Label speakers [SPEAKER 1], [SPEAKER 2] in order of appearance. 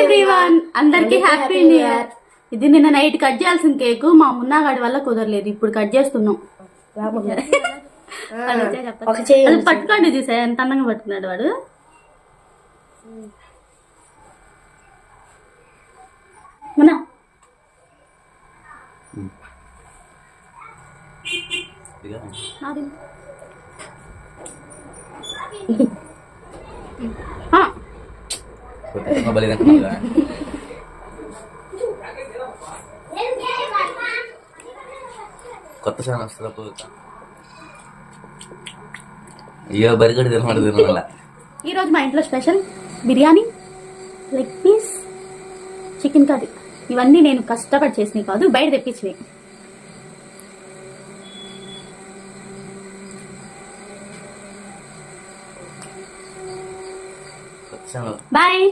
[SPEAKER 1] Everyone, అందరికి happy new year. ఇది నిన్న నైట్ కట్ చేయాల్సిన కేక్ మా మున్నాగాడి వల్ల కుదరలేదు, ఇప్పుడు కట్ చేస్తున్నాం. పట్టుకోండి, చూసా ఎంత అందంగా పట్టుకున్నాడు వాడు. మున్నా
[SPEAKER 2] కొత్త ఛానల్ వస్తుంది. అయ్యో బరిగడి తినమాట.
[SPEAKER 1] ఈరోజు మా ఇంట్లో special biryani, leg piece, chicken curry. ఇవన్నీ నేను కష్టపడి చేసినవి కాదు, బయట తెప్పించినవి. బాయ్.